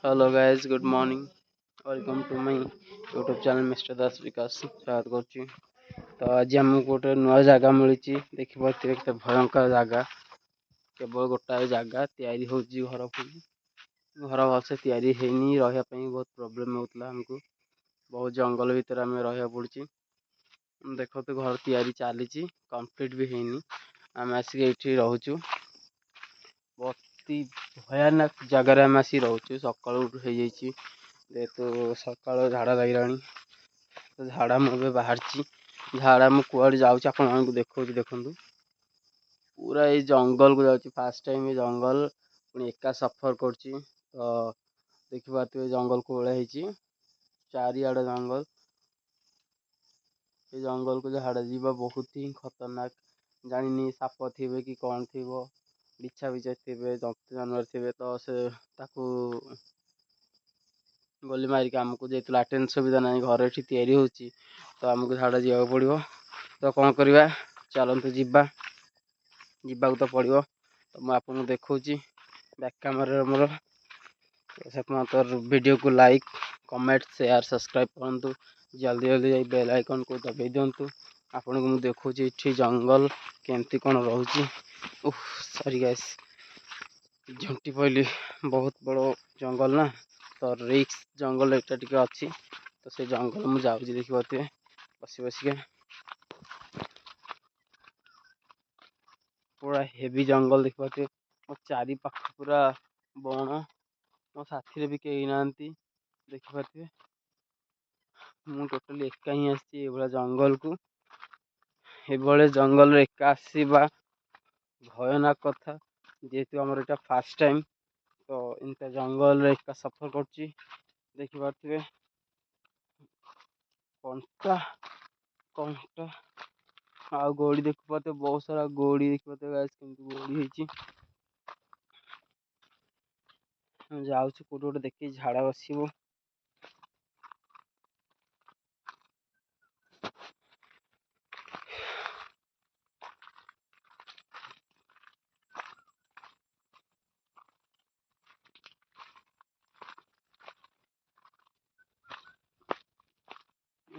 Hello guys, good morning. Welcome to my YouTube channel Mr. Das Vikas स्वागत କରୁଛି। ତ ଆଜି ଆମକୁ ଗୋଟେ ନୂଆ ଜାଗା ମିଳିଛି, ଦେଖିପାରୁଥିବେ କେତେ ଭୟଙ୍କର ଜାଗା। କେବଳ ଗୋଟାଏ ଜାଗା ତିଆରି ହେଉଛି ଘରକୁ। ଘର ଭଲସେ ତିଆରି ହେଇନି, ରହିବା ପାଇଁ ବହୁତ ପ୍ରୋବ୍ଲେମ୍ ହେଉଥିଲା ଆମକୁ। ବହୁତ ଜଙ୍ଗଲ ଭିତରେ ଆମେ ରହିବାକୁ ପଡ଼ୁଛି। ଦେଖନ୍ତୁ ଘର ତିଆରି ଚାଲିଛି, କମ୍ପ୍ଲିଟ୍ ବି ହେଇନି। ଆମେ ଆସିକି ଏଇଠି ରହୁଛୁ। ଅତି ଭୟାନକ ଜାଗାରେ ଆମେ ଆସିକି ରହୁଛୁ। ସକାଳୁ ହେଇଯାଇଛି, ଯେହେତୁ ସକାଳ ଝାଡ଼ା ଲାଗିଲାଣି। ତ ଝାଡ଼ା ମୁଁ ଏବେ ବାହାରିଛି। ଝାଡ଼ା ମୁଁ କୁଆଡ଼େ ଯାଉଛି ଆପଣମାନଙ୍କୁ ଦେଖାଉଛି, ଦେଖନ୍ତୁ। ପୁରା ଏଇ ଜଙ୍ଗଲକୁ ଯାଉଛି, ଫାଷ୍ଟ ଟାଇମ୍ ଏ ଜଙ୍ଗଲ ପୁଣି ଏକା ସଫର କରୁଛି। ତ ଦେଖିପାରୁଥିବେ ଜଙ୍ଗଲ କୋଉ ଭଳିଆ ହେଇଛି, ଚାରିଆଡ଼େ ଜଙ୍ଗଲ। ଏ ଜଙ୍ଗଲକୁ ଝାଡ଼ା ଯିବା ବହୁତ ହିଁ ଖତରନାକ। ଜାଣିନି ସାପ ଥିବେ କି କ'ଣ ଥିବ, ବିଛା ଥିବେ, ଜନ୍ତୁ ଜାନୁଆର ଥିବେ। ତ ସେ ତାକୁ ଗଲି ମାରିକି ଆମକୁ ଯେହେତୁ ଲାଟ୍ରିନ୍ ସୁବିଧା ନାହିଁ, ଘର ଏଠି ତିଆରି ହେଉଛି, ତ ଆମକୁ ଝାଡ଼ା ଯିବାକୁ ପଡ଼ିବ। ତ କ'ଣ କରିବା, ଚାଲନ୍ତୁ ଯିବାକୁ ତ ପଡ଼ିବ। ତ ମୁଁ ଆପଣଙ୍କୁ ଦେଖାଉଛି ବ୍ୟାକ୍ କ୍ୟାମେରାରେ ମୋର। ତ ଭିଡ଼ିଓକୁ ଲାଇକ୍, କମେଣ୍ଟ, ସେୟାର, ସବସ୍କ୍ରାଇବ୍ କରନ୍ତୁ। ଜଲ୍ଦି ଯାଇ ବେଲ୍ ଆଇକନ୍କୁ ଦବାଇ ଦିଅନ୍ତୁ। ଆପଣଙ୍କୁ ମୁଁ ଦେଖାଉଛି ଏଠି ଜଙ୍ଗଲ କେମିତି କ'ଣ ରହୁଛି। ସରି ଗାଇସ୍, ଝୁଣ୍ଟି ପଇଲି। ବହୁତ ବଡ଼ ଜଙ୍ଗଲ ନା, ତ ରିକ୍ସ ଜଙ୍ଗଲ ଏଇଟା ଟିକେ ଅଛି। ତ ସେ ଜଙ୍ଗଲ ମୁଁ ଯାଉଛି, ଦେଖିପାରୁଥିବେ ବସିକା। ପୁରା ହେଭି ଜଙ୍ଗଲ ଦେଖିପାରୁଥିବେ। ମୋ ଚାରି ପାଖ ପୁରା ବଣ। ମୋ ସାଥିରେ ବି କେହି ନାହାନ୍ତି, ଦେଖିପାରୁଥିବେ। ମୁଁ ଟୋଟାଲି ଏକା ହିଁ ଆସିଛି ଏଇଭଳିଆ ଜଙ୍ଗଲକୁ। ଏଭଳିଆ ଜଙ୍ଗଲରେ ଏକା ଆସିବା ଭୟାନକ କଥା, ଯେହେତୁ ଆମର ଏଇଟା ଫାଷ୍ଟ ଟାଇମ୍। ତ ଏମିତିଆ ଜଙ୍ଗଲରେ ଏକା ସଫର କରୁଛି, ଦେଖିପାରୁଥିବେ। କଣ୍ଟା ଆଉ ଗୋଡ଼ି ଦେଖିପାରୁଥିବେ, ବହୁତ ସାରା ଗୋଡ଼ି ଦେଖିପାରୁଥିବେ ଗାଇସ୍, କେମିତି ଗୋଡ଼ି ହେଇଛି। ଯାଉଛି କୋଉଠି ଗୋଟେ ଦେଖିକି ଝାଡ଼ା ବସିବୁ।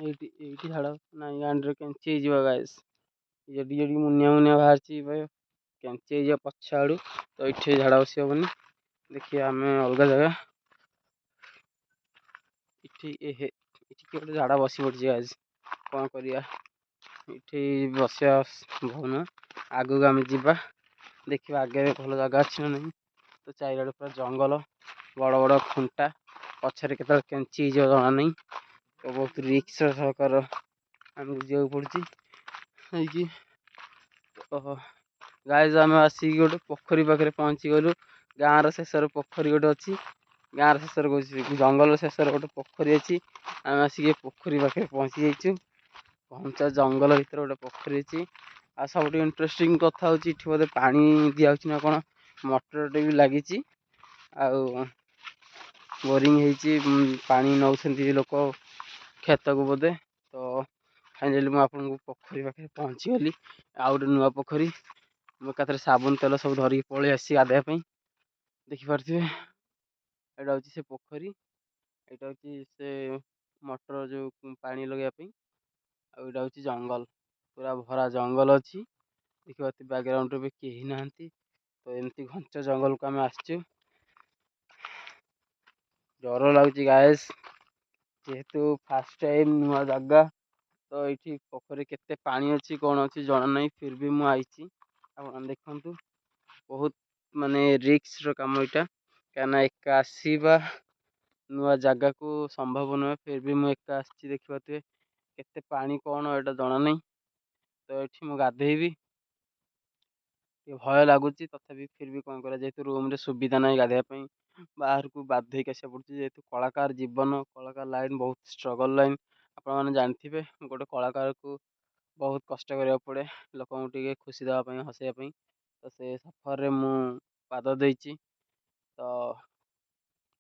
ଏଇଠି ଝାଡ଼ା ନାଇଁ, ଗାଣ୍ଡିରେ କେଞ୍ଚି ହେଇଯିବ ଗାଇସ୍। ଯେଠି ମୁନିଆ ବାହାରିଛି କେଞ୍ଚି ହେଇଯିବ ପଛ ଆଡ଼ୁ। ତ ଏଠି ଝାଡ଼ା ବସି ହବନି। ଦେଖିବା ଆମେ ଅଲଗା ଜାଗା। ଏଠି କିଏ ଗୋଟେ ଝାଡ଼ା ବସି ପଡ଼ିଛି ଗାଇସ୍, କ'ଣ କରିବା। ଏଠି ବସିବା ଭଲ ନୁହଁ, ଆଗକୁ ଆମେ ଯିବା, ଦେଖିବା ଆଗରେ ଭଲ ଜାଗା ଅଛି ନା ନାହିଁ। ତ ଚାରିଆଡ଼େ ପୁରା ଜଙ୍ଗଲ, ବଡ଼ ବଡ଼ ଖୁଣ୍ଟା, ପଛରେ କେତେବେଳେ କେଞ୍ଚି ହେଇଯିବ ଜଣା ନାହିଁ। ତ ବହୁତ ରିକ୍ସ ସହକାର ଆମକୁ ଯିବାକୁ ପଡ଼ୁଛି ହେଇକି। ଗାଇସ୍, ଆମେ ଆସିକି ଗୋଟେ ପୋଖରୀ ପାଖରେ ପହଞ୍ଚିଗଲୁ। ଗାଁର ଶେଷରେ ପୋଖରୀ ଗୋଟେ ଅଛି। ଗାଁର ଶେଷରେ କହୁଛି, ଜଙ୍ଗଲର ଶେଷରେ ଗୋଟେ ପୋଖରୀ ଅଛି। ଆମେ ଆସିକି ପୋଖରୀ ପାଖରେ ପହଞ୍ଚି ଯାଇଛୁ। ଘଞ୍ଚ ଜଙ୍ଗଲ ଭିତରେ ଗୋଟେ ପୋଖରୀ ଅଛି। ଆଉ ସବୁଠୁ ଇଣ୍ଟରେଷ୍ଟିଂ କଥା ହେଉଛି, ଏଠି ବୋଧେ ପାଣି ଦିଆହେଉଛି ନା କ'ଣ। ମଟରଟେ ବି ଲାଗିଛି, ଆଉ ବୋରିଂ ହେଇଛି, ପାଣି ନେଉଛନ୍ତି ଲୋକ କ୍ଷେତକୁ ବୋଧେ। ତ ଫାଇନାଲି ମୁଁ ଆପଣଙ୍କୁ ପୋଖରୀ ପାଖରେ ପହଞ୍ଚିଗଲି। ଆଉ ଗୋଟେ ନୂଆ ପୋଖରୀ। ମୁଁ ଏକାଥରେ ସାବୁନ ତେଲ ସବୁ ଧରିକି ପଳେଇ ଆସିଛି ଗାଧୋଇବା ପାଇଁ। ଦେଖିପାରୁଥିବେ ଏଇଟା ହେଉଛି ସେ ପୋଖରୀ। ଏଇଟା ହେଉଛି ସେ ମଟର ଯେଉଁ ପାଣି ଲଗାଇବା ପାଇଁ। ଆଉ ଏଇଟା ହେଉଛି ଜଙ୍ଗଲ, ପୁରା ଭରା ଜଙ୍ଗଲ ଅଛି। ଦେଖିପାରୁଥିବେ ବ୍ୟାକଗ୍ରାଉଣ୍ଡରେ ବି କେହି ନାହାନ୍ତି। ତ ଏମିତି ଘଞ୍ଚ ଜଙ୍ଗଲକୁ ଆମେ ଆସିଛୁ। ଡର ଲାଗୁଛି ଗାଏସ୍, ଯେହେତୁ ଫାଷ୍ଟ ଟାଇମ୍ ନୂଆ ଜାଗା। ତ ଏଇଠି ପୋଖରୀ କେତେ ପାଣି ଅଛି କ'ଣ ଅଛି ଜଣା ନାହିଁ, ଫିର୍ ବି ମୁଁ ଆଇଛି। ଆପଣ ଦେଖନ୍ତୁ, ବହୁତ ମାନେ ରିକ୍ସର କାମ ଏଇଟା, କାହିଁକିନା ଏକା ଆସିବା ନୂଆ ଜାଗାକୁ ସମ୍ଭବ ନୁହେଁ। ଫିର୍ ବି ମୁଁ ଏକା ଆସିଛି, ଦେଖିପାରୁଥିବେ କେତେ ପାଣି କ'ଣ ଏଇଟା ଜଣା ନାହିଁ। ତ ଏଠି ମୁଁ ଗାଧେଇବି, ଟିକେ ଭୟ ଲାଗୁଛି, ତଥାପି ଫିର୍ ବି କ'ଣ କରିବା, ଯେହେତୁ ରୁମ୍ରେ ସୁବିଧା ନାହିଁ ଗାଧୋଇବା ପାଇଁ, ବାହାରକୁ ବାଧ୍ୟ ହେଇକି ଆସିବାକୁ ପଡ଼ୁଛି। ଯେହେତୁ କଳାକାର ଜୀବନ, କଳାକାର ଲାଇନ୍ ବହୁତ ଷ୍ଟ୍ରଗଲ୍ ଲାଇନ୍। ଆପଣମାନେ ଜାଣିଥିବେ, ଗୋଟେ କଳାକାରକୁ ବହୁତ କଷ୍ଟ କରିବାକୁ ପଡ଼େ, ଲୋକଙ୍କୁ ଟିକେ ଖୁସି ଦେବା ପାଇଁ, ହସାଇବା ପାଇଁ। ତ ସେ ସଫରରେ ମୁଁ ପାଦ ଦେଇଛି। ତ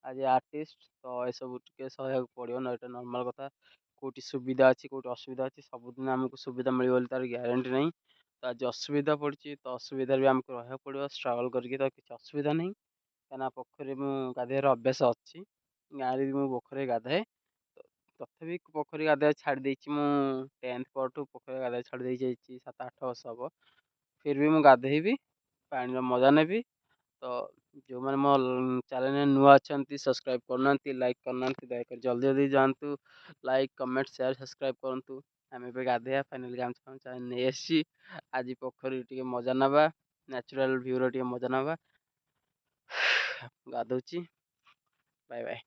ଆଜି ଆର୍ଟିଷ୍ଟ, ତ ଏସବୁ ଟିକେ ସହିବାକୁ ପଡ଼ିବ ନା, ଏଇଟା ନର୍ମାଲ୍ କଥା। କେଉଁଠି ସୁବିଧା ଅଛି, କେଉଁଠି ଅସୁବିଧା ଅଛି, ସବୁଦିନ ଆମକୁ ସୁବିଧା ମିଳିବ ବୋଲି ତାର ଗ୍ୟାରେଣ୍ଟି ନାହିଁ। ତ ଆଜି ଅସୁବିଧା ପଡ଼ିଛି, ତ ଅସୁବିଧାରେ ବି ଆମକୁ ରହିବାକୁ ପଡ଼ିବ। ଷ୍ଟ୍ରଗଲ୍ କରିକି, ତ କିଛି ଅସୁବିଧା ନାହିଁ। କାହିଁକିନା ପୋଖରୀ ମୁଁ ଗାଧୋଇବାର ଅଭ୍ୟାସ ଅଛି। ଗାଁରେ ବି ମୁଁ ପୋଖରୀରେ ଗାଧାଏ। ତଥାପି ପୋଖରୀ ଗାଧୋଇବା ଛାଡ଼ି ଦେଇଛି ମୁଁ 10th ପରଠୁ ପୋଖରୀ ଗାଧୋଇବା ଛାଡ଼ି ଦେଇଯାଇଛି 7-8 ବର୍ଷ ହେବ। ଫିର୍ ବି ମୁଁ ଗାଧୋଇବି, ପାଣିର ମଜା ନେବି। ତ ଯେଉଁମାନେ ମୋ ଚ୍ୟାନେଲରେ ନୂଆ ଅଛନ୍ତି ସବସ୍କ୍ରାଇବ୍ କରୁନାହାନ୍ତି, ଲାଇକ୍ କରୁନାହାନ୍ତି, ଦୟାକରି ଜଲ୍ଦି ଜଲ୍ଦି ଯାଆନ୍ତୁ, ଲାଇକ୍ କମେଣ୍ଟ ସେୟାର ସବସ୍କ୍ରାଇବ୍ କରନ୍ତୁ। ଆମେ ଏବେ ଗାଧୋଇବା ଫାଇନାଲି ଗାମୁଛା ନେଇ ଆସିଛି। ଆଜି ପୋଖରୀ ଟିକେ ମଜା ନେବା, ନ୍ୟାଚୁରାଲ୍ ଭିୟୁର ଟିକେ ମଜା ନେବା। ଗାଧୋଉଛି, ବାଏ ବାଏ।